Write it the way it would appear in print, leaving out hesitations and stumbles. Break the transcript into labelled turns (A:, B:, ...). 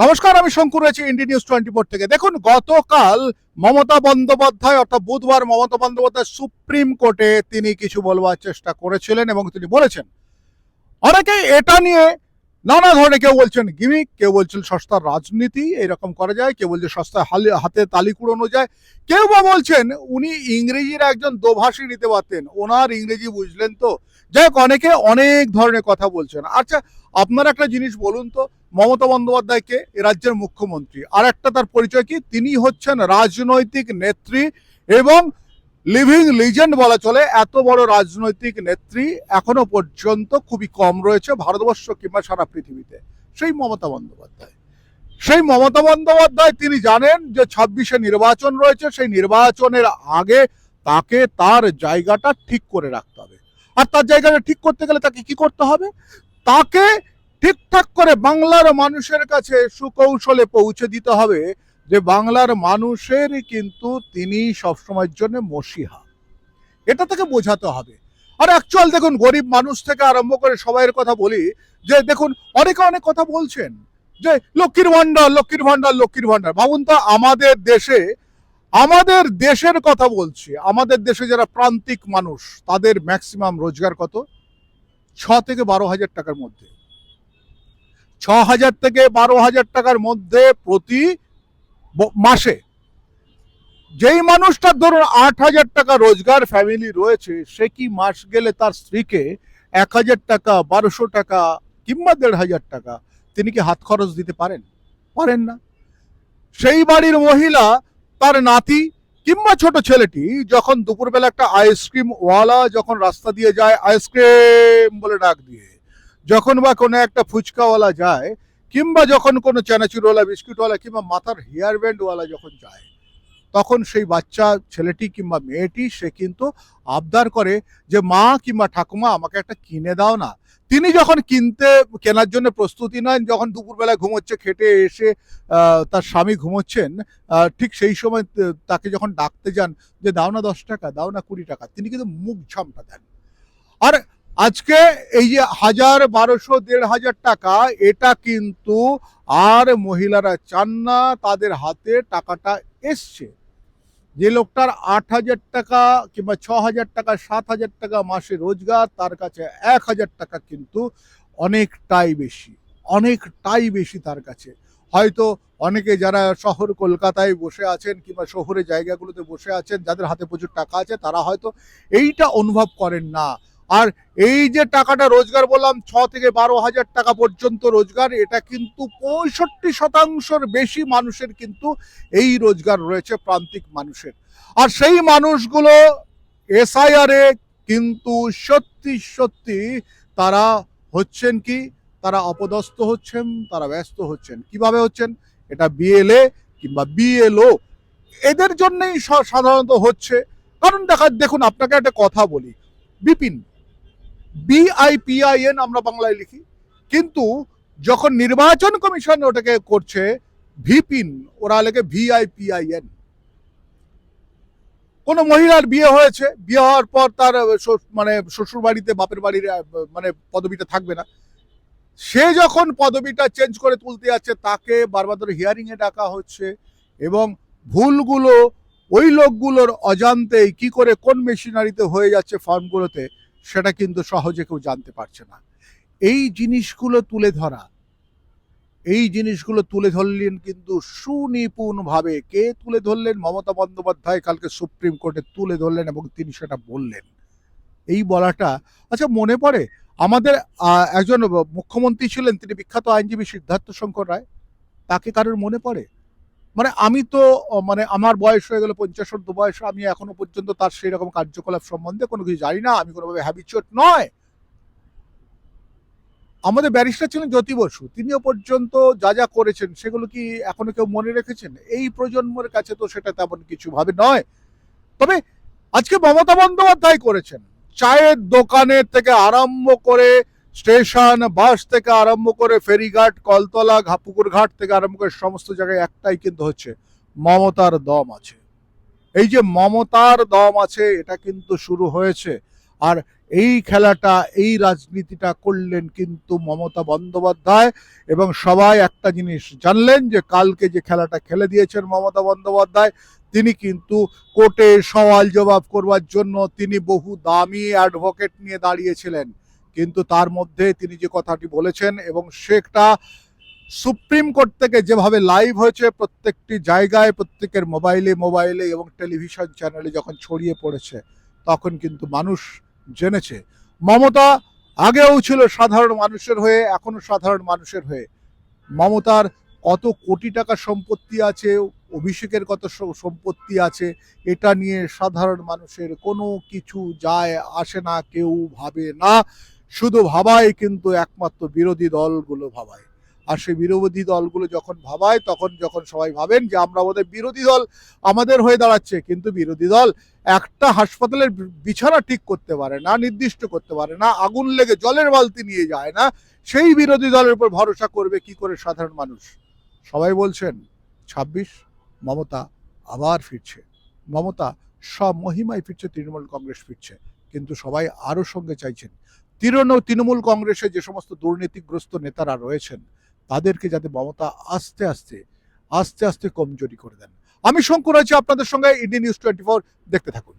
A: নমস্কার, আমি শঙ্কুর রয়েছি ইন্ডি নিউজ 24 থেকে। দেখুন, গতকাল মমতা বন্দ্যোপাধ্যায় অর্থাৎ বুধবার মমতা বন্দ্যোপাধ্যায় সুপ্রিম কোর্টে তিনি কিছু বলবার চেষ্টা করেছিলেন এবং তিনি বলেছেন অনেকে এটা নিয়ে নানা ধরনের, কেউ বলছেন গিমিক, কেউ বলছেন সস্তার রাজনীতি এরকম করা যায়, কেউ বলছে সস্তায় হাতে তালি কুড়োনো যায়, কেউ বা বলছেন উনি ইংরেজির একজন দোভাষী নিতে পারতেন, ওনার ইংরেজি বুঝলেন তো। যাই হোক, অনেকে অনেক ধরনের কথা বলছেন। আচ্ছা, আপনার একটা জিনিস বলুন তো, মমতা বন্দ্যোপাধ্যায়কে এ রাজ্যের মুখ্যমন্ত্রী, আর একটা তার পরিচয় কি, তিনি হচ্ছেন রাজনৈতিক নেত্রী এবং লিভিং লিজেন্ড বলা চলে। এত বড় রাজনৈতিক নেত্রী এখনো পর্যন্ত খুবই কম রয়েছে ভারতবর্ষ কিংবা সারা পৃথিবীতে। সেই মমতা বন্দ্যোপাধ্যায় তিনি জানেন যে 26-এ নির্বাচন রয়েছে, সেই নির্বাচনের আগে তাকে তার জায়গাটা ঠিক করে রাখতে হবে। আর তার জায়গাটা ঠিক করতে গেলে তাকে কি করতে হবে? তাকে ঠিকঠাক করে বাংলার মানুষের কাছে সুকৌশলে পৌঁছে দিতে হবে যে বাংলার মানুষের কিন্তু তিনি সবসময়ের জন্য মসিহা, এটা তাকে বোঝাতে হবে। আর অ্যাকচুয়াল দেখুন, গরিব মানুষ থেকে আরম্ভ করে সবাইয়ের কথা বলি, যে দেখুন অনেকে অনেক কথা বলছেন যে লক্ষ্মীর ভান্ডার, লক্ষ্মীর ভান্ডার, লক্ষ্মীর ভান্ডার। ভাবুন তো, আমাদের দেশের কথা বলছি, আমাদের দেশে যারা প্রান্তিক মানুষ তাদের ম্যাক্সিমাম রোজগার কত? 6 থেকে 12 হাজার টাকার মধ্যে। 6,000 থেকে 12,000 টাকার মধ্যে প্রতি মাসে। যেই মানুষটার ধরুন 8,000 টাকা রোজগার ফ্যামিলি রয়েছে, সে কি মাস গেলে তার স্ত্রীকে 1,000 টাকা, 1200 টাকা কিংবা 1,500 টাকা তিনি কি হাত খরচ দিতে পারেন? পারেন না। সেই বাড়ির মহিলা তার নাতি কিংবা ছোট ছেলেটি যখন দুপুরবেলা একটা আইসক্রিম ওয়ালা যখন রাস্তা দিয়ে যায় আইসক্রিম বলে ডাক দিয়ে, যখন বা কোনো একটা ফুচকাওয়ালা যায়, কিংবা যখন কোনো চানাচুরওয়ালা, বিস্কুটওয়ালা কিংবা মাথার হেয়ার ব্যান্ডওয়ালা যখন যায়, তখন সেই বাচ্চা ছেলেটি কিংবা মেয়েটি সে কিন্তু আবদার করে যে মা কিংবা ঠাকুমা আমাকে একটা কিনে দাও না। তিনি যখন কেনার জন্য প্রস্তুতি নেন, যখন দুপুরবেলা ঘুমোচ্ছে, খেটে এসে তার স্বামী ঘুমোচ্ছেন, ঠিক সেই সময় তাকে যখন ডাকতে যান যে দাও না 10 টাকা, দাও না 20 টাকা, তিনি কিন্তু মুখ ঝামটা দেন। আর আজকে এই যে 1,000, 1200, 1,500 টাকা, এটা কিন্তু আর মহিলারা চান না, তাদের হাতে টাকাটা এসছে। যে লোকটার 8,000 টাকা কিংবা 6,000 টাকা, 7,000 টাকা মাসে রোজগার, তার কাছে 1,000 টাকা কিন্তু অনেকটাই বেশি তার কাছে। হয়তো অনেকে যারা শহর কলকাতায় বসে আছেন কিংবা শহরের জায়গাগুলোতে বসে আছেন, যাদের হাতে প্রচুর টাকা আছে, তারা হয়তো এইটা অনুভব করেন না। আর এই যে টাকাটা রোজগার বললাম, 6 থেকে 12 হাজার টাকা পর্যন্ত রোজগার, এটা কিন্তু 65% বেশি মানুষের কিন্তু এই রোজগার রয়েছে, প্রান্তিক মানুষের। আর সেই মানুষগুলো এসআইআর এ কিন্তু সত্যি সত্যি তারা হচ্ছেন কি, তারা অপদস্থ হচ্ছেন, তারা ব্যস্ত হচ্ছেন। কিভাবে হচ্ছেন? এটা বিএলএ কিংবা বিএলও এদের জন্যই সাধারণত হচ্ছে। কারণ দেখুন, আপনাকে একটা কথা বলি, বিপিন, BIPIN আমরা বাংলায় লিখি, কিন্তু যখন নির্বাচন কমিশন ওটাকে করছে ভিপিন, ওরা লেখে VIPIN। কোন মহিলার বিয়ে হয়েছে, বিয়ে হওয়ার পর তার মানে শ্বশুর বাড়িতে, বাপের বাড়ির মানে পদবিটা থাকবে না, সে যখন পদবিটা চেঞ্জ করে তুলতে যাচ্ছে, তাকে বারবার ধরে হিয়ারিং এ ডাকা হচ্ছে, এবং ভুলগুলো ওই লোকগুলোর অজান্তেই কি করে কোন মেশিনারিতে হয়ে যাচ্ছে ফর্মগুলোতে, সেটা কিন্তু সহজে কেউ জানতে পারছে না। এই জিনিসগুলো তুলে ধরলেন কিন্তু সুনিপুণভাবে। কে তুলে ধরলেন? মমতা বন্দ্যোপাধ্যায় কালকে সুপ্রিম কোর্টে তুলে ধরলেন এবং তিনি সেটা বললেন। এই বলাটা, আচ্ছা মনে পড়ে আমাদের একজন মুখ্যমন্ত্রী ছিলেন, তিনি বিখ্যাত আইনজীবী সিদ্ধার্থ শঙ্কর রায়। তাকে কারোর মনে পড়ে? মানে আমি তো মানে আমার বয়স হয়ে গেল 50 বয়স, আমি এখনো পর্যন্ত তার সেই রকম কার্যকলাপ সম্বন্ধে কোনো কিছু জানি না, আমি কোনোভাবে হ্যাবিচুয়েট নয়। আমাদের ব্যারিস্টার ছিলেন জ্যোতি বসু, তিনিও পর্যন্ত যা যা করেছেন সেগুলো কি এখনো কেউ মনে রেখেছেন? এই প্রজন্মের কাছে তো সেটা তেমন কিছু ভাবে নয়। তবে আজকে মমতা বন্দ্যোপাধ্যায় করেছেন, চায়ের দোকানের থেকে আরম্ভ করে স্টেশন, বাস থেকে আরম্ভ করে ফেরিঘাট, কলতলা, পুকুর ঘাট থেকে আরম্ভ করে সমস্ত জায়গায় একটাই কিন্তু হচ্ছে, মমতার দম আছে। এই যে মমতার দম আছে, এটা কিন্তু শুরু হয়েছে। আর এই খেলাটা, এই রাজনীতিটা করলেন কিন্তু মমতা বন্দ্যোপাধ্যায়। এবং সবাই একটা জিনিস জানলেন যে কালকে যে খেলাটা খেলে দিয়েছেন মমতা বন্দ্যোপাধ্যায়, তিনি কিন্তু কোর্টে সওয়াল জবাব করবার জন্য তিনি বহু দামি অ্যাডভোকেট নিয়ে দাঁড়িয়েছিলেন, কিন্তু তার মধ্যে তিনি যে কথাটি বলেছেন এবং সেটা সুপ্রিম কোর্ট থেকে যেভাবে লাইভ হয়েছে প্রত্যেকটি জায়গায়, প্রত্যেকের মোবাইলে মোবাইলে এবং টেলিভিশন চ্যানেলে যখন ছড়িয়ে পড়েছে, তখন কিন্তু মানুষ জেনেছে মমতা আগেও ছিল সাধারণ মানুষের হয়ে, এখনো সাধারণ মানুষের হয়ে। মমতার কত কোটি টাকা সম্পত্তি আছে, অভিষেকের কত সম্পত্তি আছে, এটা নিয়ে সাধারণ মানুষের কোনো কিছু যায় আসে না, কেউ ভাবে না। শুধু ভাবায় কিন্তু একমাত্র বিরোধী দলগুলো ভাবায়। আর সেই বিরোধী দলগুলো যখন ভাবায়, তখন যখন সবাই ভাবেন যে আমরা বোধহয় বিরোধী দল আমাদের হয়ে দাঁড়াচ্ছে, কিন্তু বিরোধী দল একটা হাসপাতালের বিছানা ঠিক করতে পারে না, নির্দিষ্ট করতে পারে না, আগুন লেগে জলের বালতি নিয়ে যায় না, সেই বিরোধী দলের উপর ভরসা করবে কি করে সাধারণ মানুষ? সবাই বলছেন ২৬ মমতা আবার ফিরছে, মমতা সব মহিমায় ফিরছে, তৃণমূল কংগ্রেস ফিরছে। কিন্তু সবাই আরও সঙ্গে চাইছেন তৃণমূল কংগ্রেসে যে সমস্ত দুর্নীতিগ্রস্ত নেতারা রয়েছেন তাদেরকে যাতে মমতা আস্তে আস্তে আস্তে আস্তে কমজোরি করে দেন। আমি শঙ্কর আছি আপনাদের সঙ্গে, ইন্ডিয়া নিউজ 24, দেখতে থাকুন।